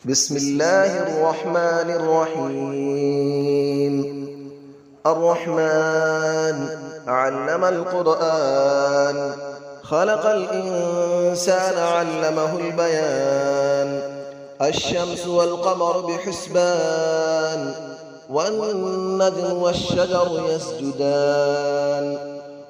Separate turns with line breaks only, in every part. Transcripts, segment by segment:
بسم الله الرحمن الرحيم. الرحمن علم القرآن، خلق الإنسان علمه البيان. الشمس والقمر بحسبان، والنجم والشجر يسجدان.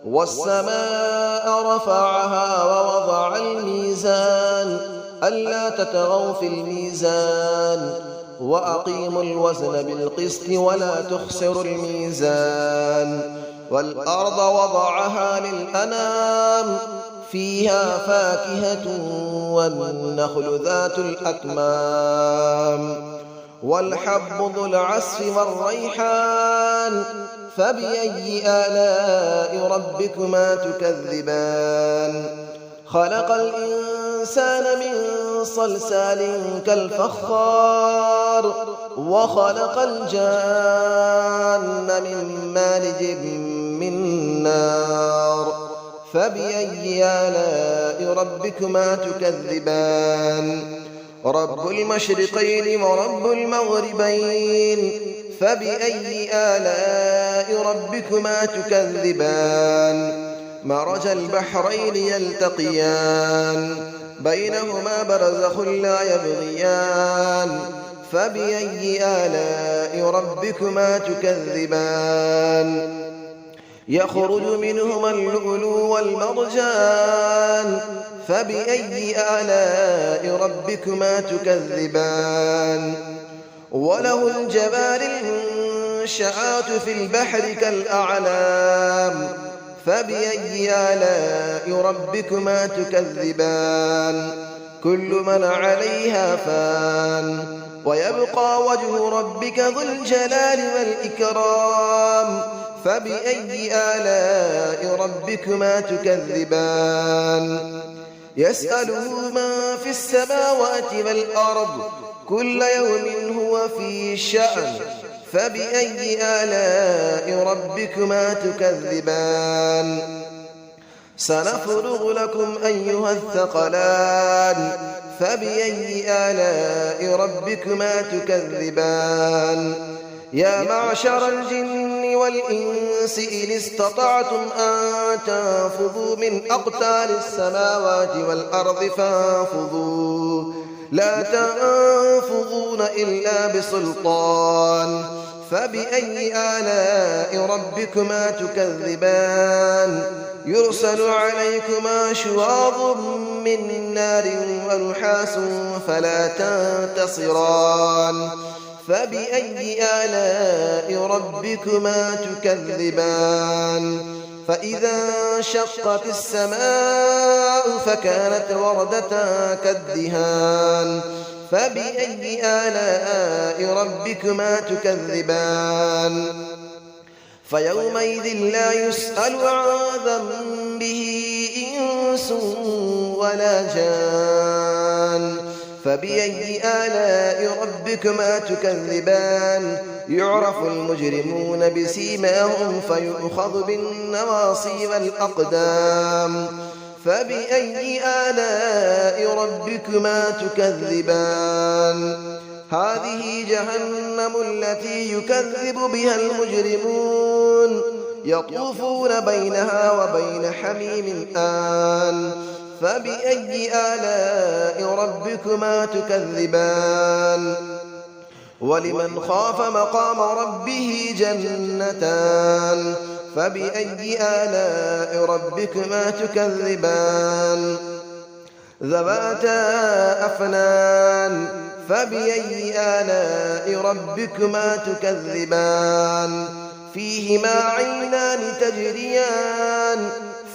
والسماء رفعها ووضع الميزان، ألا تطغوا في الميزان، وأقيموا الوزن بالقسط ولا تخسروا الميزان. والأرض وضعها للأنام، فيها فاكهة والنخل ذات الأكمام. والحب ذو العصف والريحان، فبأي آلاء ربكما تكذبان. خلق الإنسان من صلصال كالفخار، وخلق الجان من مارج من نار. فبأي آلاء ربكما تكذبان. رب المشرقين ورب المغربين، فبأي آلاء ربكما تكذبان. مرج البحرين يلتقيان، بينهما برزخ لا يبغيان. فبأي آلاء ربكما تكذبان. يخرج منهما اللؤلؤ والمرجان، فبأي آلاء ربكما تكذبان. وله الجوار المنشآت في البحر كالأعلام، فبأي آلاء ربكما تكذبان. كل من عليها فان، ويبقى وجه ربك ذو الجلال والإكرام. فبأي آلاء ربكما تكذبان. يسأله من في السماوات والأرض، كل يوم هو في شأن. فبأي آلاء ربكما تكذبان. سنفرغ لكم أيها الثقلان، فبأي آلاء ربكما تكذبان. يا معشر الجن والإنس إن استطعتم أن تنفذوا من أقطار السماوات والأرض فانفذوا، لا تنفذون إلا بسلطان. فبأي آلاء ربكما تكذبان. يرسل عليكما شواظ من نار ونحاس فلا تنتصران. فبأي آلاء ربكما تكذبان. فإذا انشقت السماء فكانت وردة كالدهان. فبأي آلاء ربكما تكذبان. فيومئذ لا يسأل عن ذنبه إنس ولا جان. فبأي آلاء ربكما تكذبان. يعرف المجرمون بسيماهم فيؤخذ بالنواصي والأقدام. فبأي آلاء ربكما تكذبان. هذه جهنم التي يكذب بها المجرمون، يطوفون بينها وبين حميم آن. فبأي آلاء ربكما تكذبان. ولمن خاف مقام ربه جنتان. فبأي آلاء ربكما تكذبان. ذواتا أفنان. فبأي آلاء ربكما تكذبان. فيهما عينان تجريان.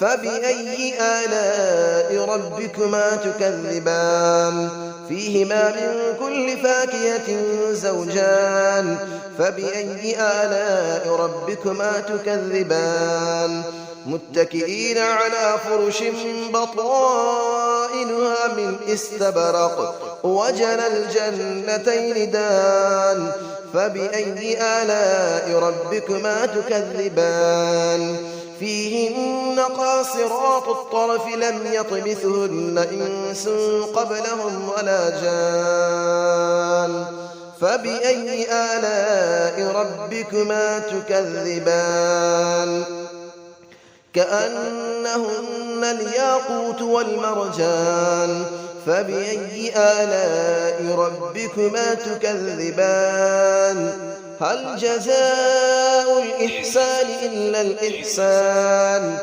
فبأي آلاء ربكما تكذبان. فيهما من كل فاكهة زوجان. فبأي آلاء ربكما تكذبان. متكئين على فرش بطائنها من استبرق، وجنى الجنتين دان. فبأي آلاء ربكما تكذبان. فيهن قاصرات الطرف لم يطمثهن إنس قبلهم ولا جان. فبأي آلاء ربكما تكذبان كأنهن الياقوت والمرجان فبأي آلاء ربكما تكذبان هل جزاء الإحسان إلا الإحسان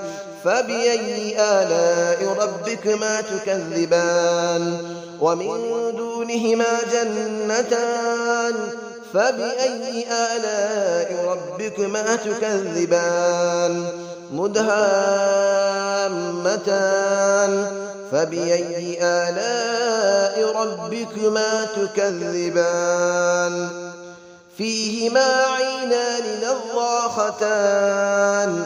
فبأي آلاء ربكما تكذبان ومن دونهما جنتان فبأي آلاء ربكما تكذبان مدهامتان فبأي آلاء ربكما تكذبان فيهما عينان نضاختان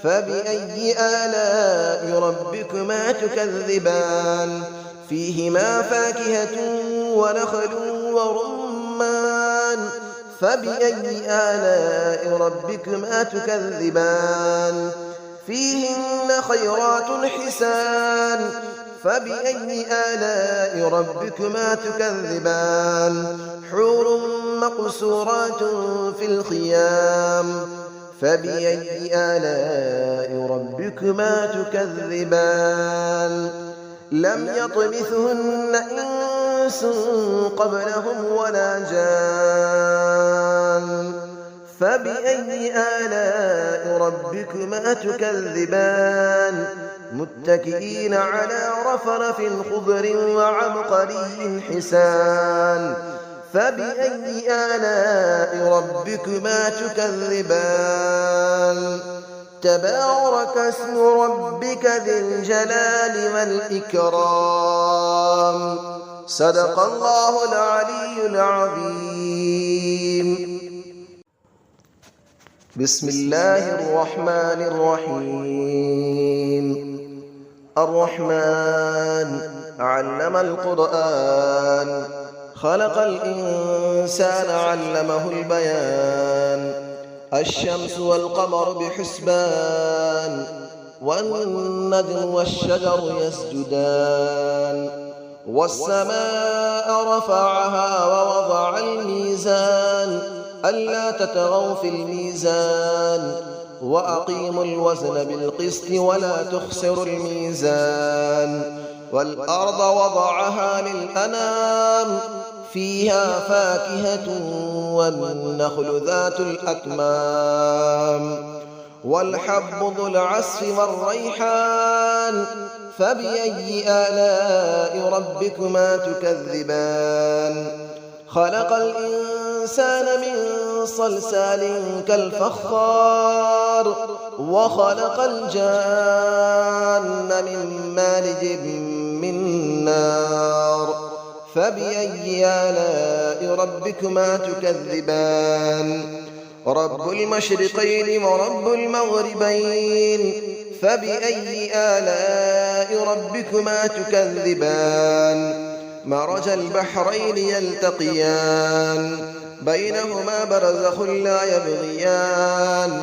فبأي آلاء ربكما تكذبان فيهما فاكهة ونخل ورمان فبأي آلاء ربكما تكذبان فيهن خيرات حسان فبأي آلاء ربكما تكذبان حور مقصورات في الخيام فبأي آلاء ربكما تكذبان لم يطمثهن إنس قبلهم ولا جان فبأي آلاء ربكما تكذبان متكئين على رفرف خضر وعبقري حسان فبأي آلاء ربكما تكذبان تبارك اسم ربك ذي الجلال والإكرام صدق الله العلي العظيم بسم الله الرحمن الرحيم الرحمن علم القرآن خلق الإنسان علمه البيان الشمس والقمر بحسبان والنجم والشجر يسجدان والسماء رفعها ووضع الميزان ألا تطغوا في الميزان وأقيموا الوزن بالقسط ولا تخسروا الميزان والأرض وضعها للأنام فيها فاكهة والنخل ذات الأكمام والحب ذو العصف والريحان فبأي آلاء ربكما تكذبان خلق الإنسان من صلصال كالفخار وخلق الجان من مارج من نار فبأي آلاء ربكما تكذبان رب المشرقين ورب المغربين فبأي آلاء ربكما تكذبان مرج البحرين يلتقيان بينهما برزخ لا يبغيان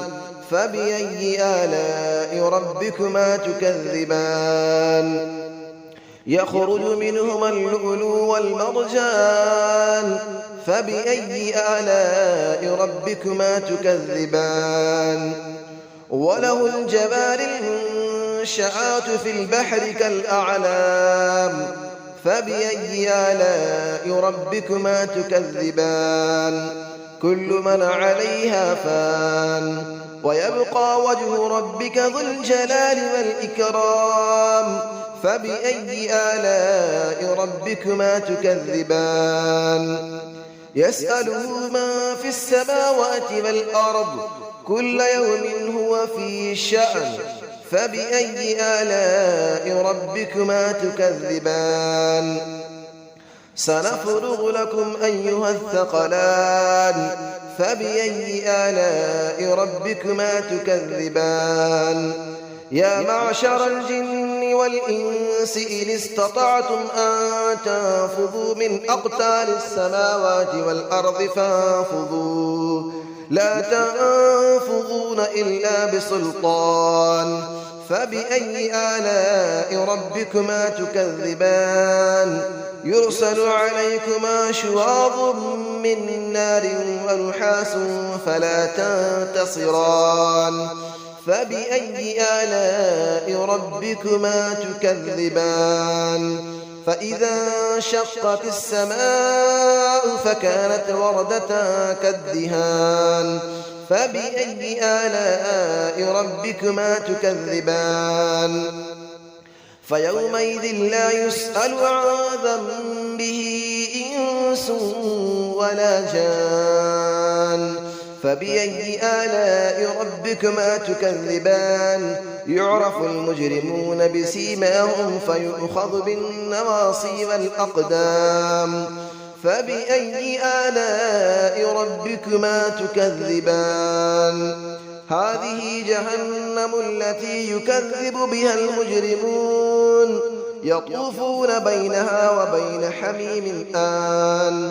فبأي آلاء ربكما تكذبان يخرج منهما اللؤلؤ والمرجان فبأي آلاء ربكما تكذبان وله الجبال المنشآت في البحر كالأعلام فبأي آلاء ربكما تكذبان كل من عليها فان ويبقى وجه ربك ذو الجلال والإكرام فبأي آلاء ربكما تكذبان يسأله من في السماوات والأرض كل يوم هو في شأن فبأي آلاء ربكما تكذبان سنفرغ لكم أيها الثقلان فبأي آلاء ربكما تكذبان يا معشر الجن والإنس إن استطعتم أن تنفذوا من أقطار السماوات والأرض فانفذوا لا تنفذون إلا بسلطان فبأي آلاء ربكما تكذبان يرسل عليكما شواظ من نار ونحاس فلا تنتصران فبأي آلاء ربكما تكذبان فإذا انشقت السماء فكانت وردة كالدهان فبأي آلاء ربكما تكذبان فيومئذ لا يسأل عن ذنبه إنس ولا جان فبأي آلاء ربكما تكذبان يعرف المجرمون بسيماهم فيؤخذ بالنواصي والأقدام فبأي آلاء ربكما تكذبان هذه جهنم التي يكذب بها المجرمون يطوفون بينها وبين حميم آن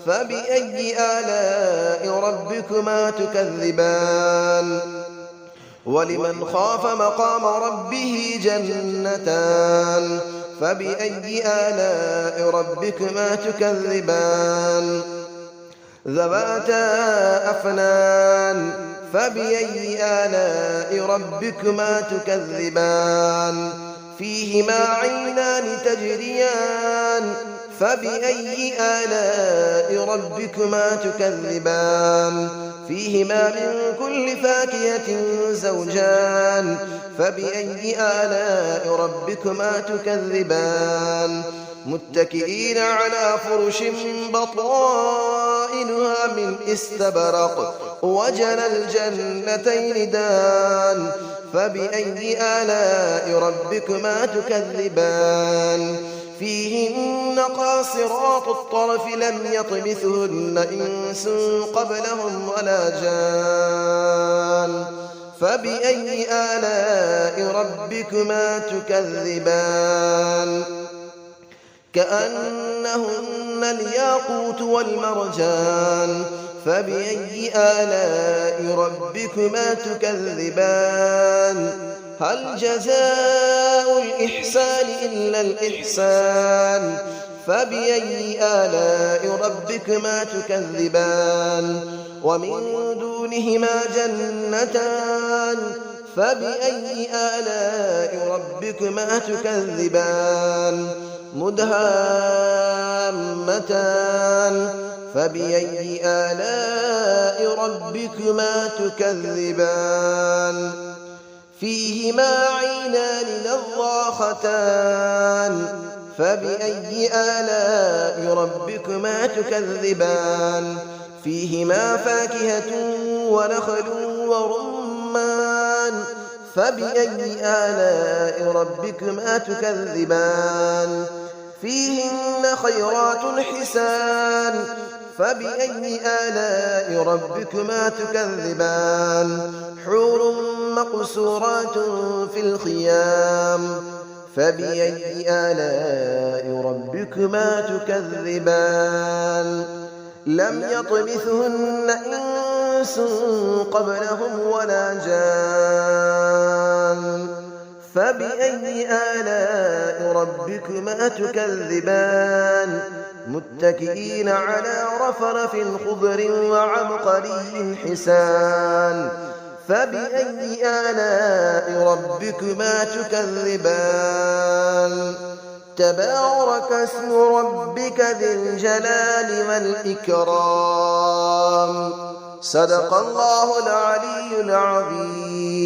فبأي آلاء ربكما تكذبان ولمن خاف مقام ربه جنتان فبأي آلاء ربكما تكذبان ذواتا أفنان فبأي آلاء ربكما تكذبان فيهما عينان تجريان فبأي آلاء ربكما تكذبان فيهما من كل فاكهة زوجان فبأي آلاء ربكما تكذبان متكئين على فرش بطائنها من استبرق وجنى الجنتين دان فبأي آلاء ربكما تكذبان فيهن قاصرات الطرف لم يطمثهن إنس قبلهم ولا جان فبأي آلاء ربكما تكذبان كأنهن الياقوت والمرجان فبأي آلاء ربكما تكذبان هل جزاء الإحسان إلا الإحسان فبأي آلاء ربكما تكذبان ومن دونهما جنتان فبأي آلاء ربكما تكذبان مدهامتان فبأي آلاء ربكما تكذبان فيهما عينان نضاختان فبأي آلاء ربكما تكذبان فيهما فاكهة ونخل ورمان فبأي آلاء ربكما تكذبان فيهن خيرات حسان فبأي آلاء ربكما تكذبان حور مقصورات في الخيام فبأي آلاء ربكما تكذبان لم يطمثهن إنس قبلهم ولا جان فبأي آلاء ربكما تكذبان متكئين على رفرف خضر وعبقري حسان فبأي آلاء ربكما تكذبان تبارك اسم ربك ذي الجلال والإكرام صدق الله العلي العظيم.